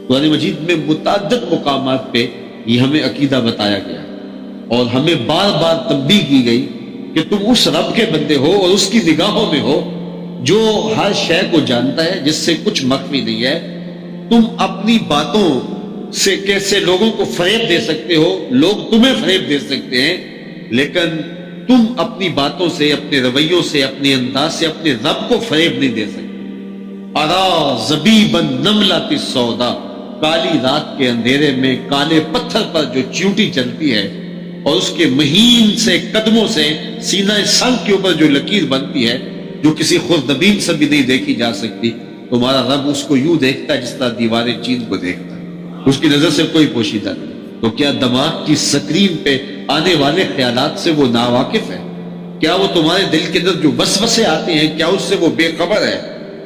قرآن مجید میں متعدد مقامات پہ یہ ہمیں عقیدہ بتایا گیا اور ہمیں بار بار تنبیہ کی گئی کہ تم اس رب کے بندے ہو اور اس کی نگاہوں میں ہو جو ہر شے کو جانتا ہے، جس سے کچھ مخفی نہیں ہے۔ تم اپنی باتوں سے کیسے لوگوں کو فریب دے سکتے ہو، لوگ تمہیں فریب دے سکتے ہیں، لیکن تم اپنی باتوں سے، اپنے رویوں سے، اپنے انداز سے اپنے رب کو فریب نہیں دے سکتے۔ ارا زبیبا نملۃ السودا، کالی رات کے اندھیرے میں کالے پتھر پر جو چیونٹی چلتی ہے اور اس کے مہین سے قدموں سے سینہ سنگ کے اوپر جو لکیر بنتی ہے، جو کسی خوردبین سے بھی نہیں دیکھی جا سکتی، تمہارا رب اس کو یوں دیکھتا ہے جس طرح دیوار چین کو دیکھتا ہے، اس کی نظر سے کوئی پوشیدہ نہیں۔ تو کیا دماغ کی سکرین پہ آنے والے خیالات سے وہ ناواقف ہے؟ کیا وہ تمہارے دل کے اندر جو وسوسے آتے ہیں کیا اس سے وہ بے خبر ہے؟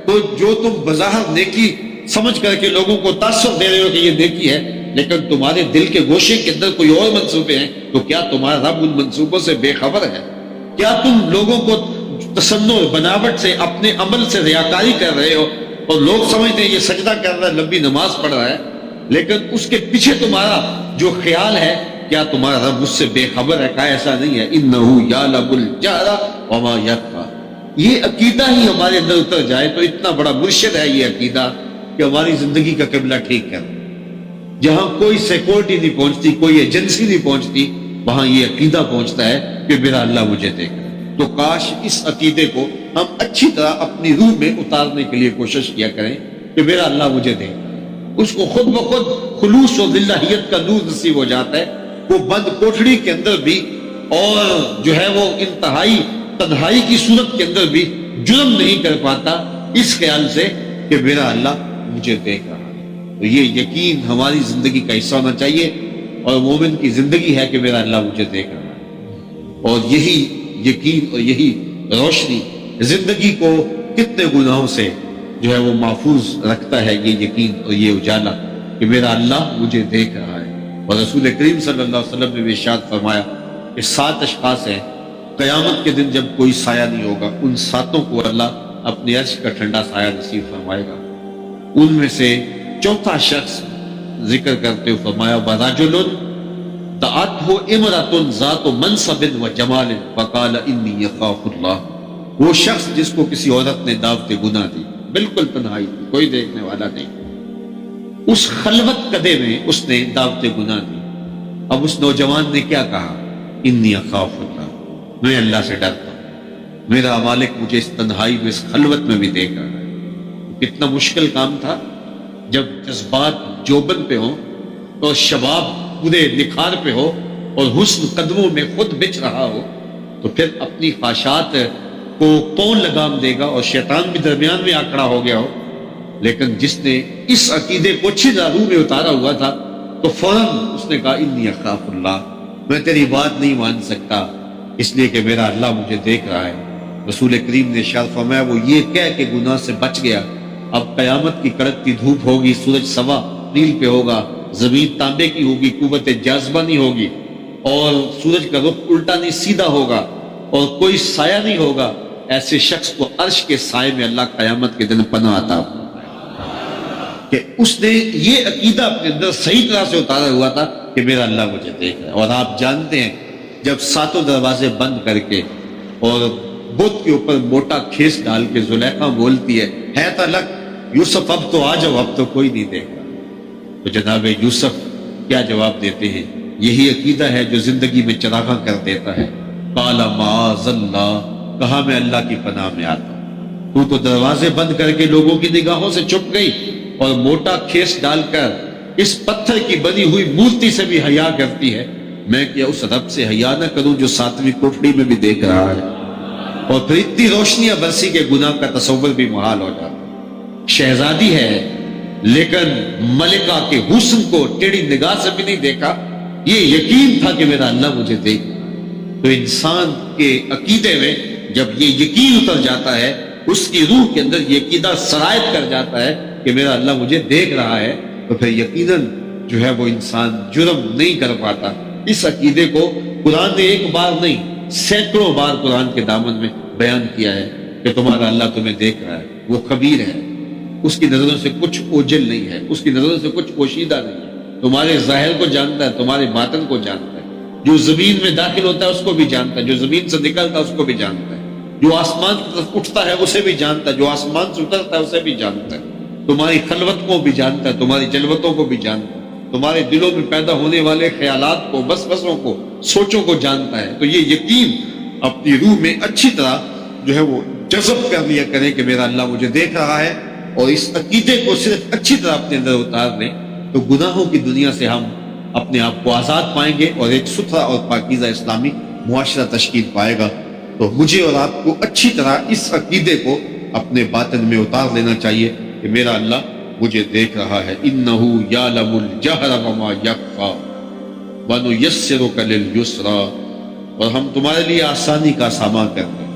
تو جو تم بظاہر نیکی سمجھ کر کے لوگوں کو تاثر دے رہے ہو کہ یہ نیکی ہے، لیکن تمہارے دل کے گوشے کے اندر کوئی اور منصوبے ہیں، تو کیا تمہارا رب ان منصوبوں سے بے خبر ہے؟ کیا تم لوگوں کو تصنع بناوٹ سے اپنے عمل سے ریاکاری کر رہے ہو اور لوگ سمجھتے ہیں یہ سجدہ کر رہا ہے، لمبی نماز پڑھ رہا ہے، لیکن اس کے پیچھے تمہارا جو خیال ہے، کیا تمہارا رب اس سے بے خبر ہے؟ کہا ایسا نہیں ہے، انہ یعلم الجہر وما یخفی۔ یہ عقیدہ ہی ہمارے اندر اتر جائے تو اتنا بڑا مرشد ہے یہ عقیدہ کہ ہماری زندگی کا قبلہ ٹھیک کر۔ جہاں کوئی سیکورٹی نہیں پہنچتی، کوئی ایجنسی نہیں پہنچتی، وہاں یہ عقیدہ پہنچتا ہے کہ میرا اللہ مجھے دیکھ رہا ہے۔ تو کاش اس عقیدے کو ہم اچھی طرح اپنی روح میں اتارنے کے لیے کوشش کیا کریں کہ میرا اللہ مجھے دیکھ رہا ہے۔ اس کو خود بخود خلوص و ذلہیت کا نور نصیب ہو جاتا ہے۔ وہ بند کوٹھڑی کے اندر بھی اور جو ہے وہ انتہائی تنہائی کی صورت کے اندر بھی جرم نہیں کر پاتا اس خیال سے کہ میرا اللہ مجھے دیکھ رہا ہے۔ تو یہ یقین ہماری زندگی کا حصہ ہونا چاہیے، اور مومن کی زندگی ہے کہ میرا اللہ مجھے دیکھ رہا ہے۔ اور یہی یقین اور یہی روشنی زندگی کو کتنے گناہوں سے جو ہے وہ محفوظ رکھتا ہے، یہ یقین اور یہ اجالا کہ میرا اللہ مجھے دیکھ رہا ہے۔ اور رسول کریم صلی اللہ علیہ وسلم نے بھی ارشاد فرمایا کہ 7 اشخاص ہیں قیامت کے دن جب کوئی سایہ نہیں ہوگا، ان 7 کو اللہ اپنے عرش کا ٹھنڈا سایہ نصیب فرمائے گا۔ ان میں سے چوتھا شخص ذکر کرتے ہوئے فرمایا وَرَجُلٌ دَعَتْهُ امْرَأَةٌ ذَاتُ مَنْصَبٍ وَجَمَالٍ فَقَالَ إِنِّي أَخَافُ اللَّهَ۔ وہ شخص جس کو کسی عورت نے دعوت گناہ دی، بالکل تنہائی تھی، کوئی دیکھنے والا نہیں، اس خلوت قدے میں اس نے دعوت گناہ دی۔ اب اس نوجوان نے کیا کہا؟ انی اخاف اللہ، میں اللہ سے ڈرتا ہوں، میرا مالک مجھے اس تنہائی میں، اس خلوت میں بھی دیکھ رہا ہے۔ کتنا مشکل کام تھا جب جذبات جوبن پہ ہوں اور شباب پورے نکھار پہ ہو اور حسن قدموں میں خود بچ رہا ہو، تو پھر اپنی خواہشات کو کون لگام دے گا؟ اور شیطان بھی درمیان میں آ کھڑا ہو گیا ہو۔ لیکن جس نے اس عقیدے کو اچھی روح میں اتارا ہوا تھا تو فوراً اس نے کہا انی اخاف اللہ، میں تیری بات نہیں مان سکتا اس لیے کہ میرا اللہ مجھے دیکھ رہا ہے۔ رسول کریم نے ارشاد فرمایا وہ یہ کہہ کے گناہ سے بچ گیا۔ اب قیامت کی کڑکتی دھوپ ہوگی، سورج سوا نیل پہ ہوگا، زمین تانبے کی ہوگی، قوت جاذبہ نہیں ہوگی، اور سورج کا رخ الٹا نہیں سیدھا ہوگا، اور کوئی سایہ نہیں ہوگا۔ ایسے شخص کو عرش کے سائے میں اللہ قیامت کے دن پناہ عطا کہ اس نے یہ عقیدہ اپنے اندر صحیح طرح سے اتارا ہوا تھا کہ میرا اللہ مجھے دیکھ رہا ہے۔ اور آپ جانتے ہیں جب 7 دروازے بند کر کے اور بت کے اوپر موٹا کھیس ڈال کے زلیخا بولتی ہے تلک یوسف اب تو آ جاؤ، اب تو کوئی نہیں دیکھ رہا، تو جناب یوسف کیا جواب دیتے ہیں؟ یہی عقیدہ ہے جو زندگی میں چراغاں کر دیتا ہے۔ قال معاذ اللہ، کہا میں اللہ کی پناہ میں آتا ہوں، تو دروازے بند کر کے لوگوں کی نگاہوں سے چھپ گئی اور موٹا کھیس ڈال کر اس پتھر کی بنی ہوئی مورتی سے بھی حیا کرتی ہے، میں کیا اس رب سے حیا نہ کروں جو 7ویں کوٹھڑی میں بھی دیکھ رہا ہے؟ اور پھر اتنی روشنیاں برسی کے گناہ کا تصور بھی محال ہو جاتا۔ شہزادی ہے لیکن ملکہ کے حسن کو ٹیڑھی نگاہ سے بھی نہیں دیکھا، یہ یقین تھا کہ میرا اللہ مجھے دیکھ۔ تو انسان کے عقیدے میں جب یہ یقین اتر جاتا ہے، اس کی روح کے اندر یہ عقیدہ سرایت کر جاتا ہے کہ میرا اللہ مجھے دیکھ رہا ہے، تو پھر یقیناً جو ہے وہ انسان جرم نہیں کر پاتا۔ اس عقیدے کو قرآن نے ایک بار نہیں، سینکڑوں بار قرآن کے دامن میں بیان کیا ہے کہ تمہارا اللہ تمہیں دیکھ رہا ہے، وہ خبیر ہے، اس کی نظروں سے کچھ اوجل نہیں ہے، اس کی نظروں سے کچھ پوشیدہ نہیں ہے، تمہارے ظاہر کو جانتا ہے، تمہارے باطن کو جانتا ہے، جو زمین میں داخل ہوتا ہے اس کو بھی جانتا ہے، جو زمین سے نکلتا ہے اس کو بھی جانتا ہے، جو آسمان کی طرف اٹھتا ہے اسے بھی جانتا ہے، جو آسمان سے اترتا ہے اسے بھی جانتا ہے، تمہاری خلوت کو بھی جانتا ہے، تمہاری جلوتوں کو بھی جانتا ہے، تمہارے دلوں میں پیدا ہونے والے خیالات کو، وسوسوں کو، سوچوں کو جانتا ہے۔ تو یہ یقین اپنی روح میں اچھی طرح جو ہے وہ جذب کر لیا کریں کہ میرا اللہ مجھے دیکھ رہا ہے، اور اس عقیدے کو صرف اچھی طرح اپنے اندر اتار لیں تو گناہوں کی دنیا سے ہم اپنے آپ کو آزاد پائیں گے اور ایک ستھرا اور پاکیزہ اسلامی معاشرہ تشکیل پائے گا۔ تو مجھے اور آپ کو اچھی طرح اس عقیدے کو اپنے باطن میں اتار لینا چاہیے کہ میرا اللہ مجھے دیکھ رہا ہے۔ انہو یعلم الجہر وما یخفی ونیسرک للیسری، اور ہم تمہارے لیے آسانی کا سامان کرتے ہیں۔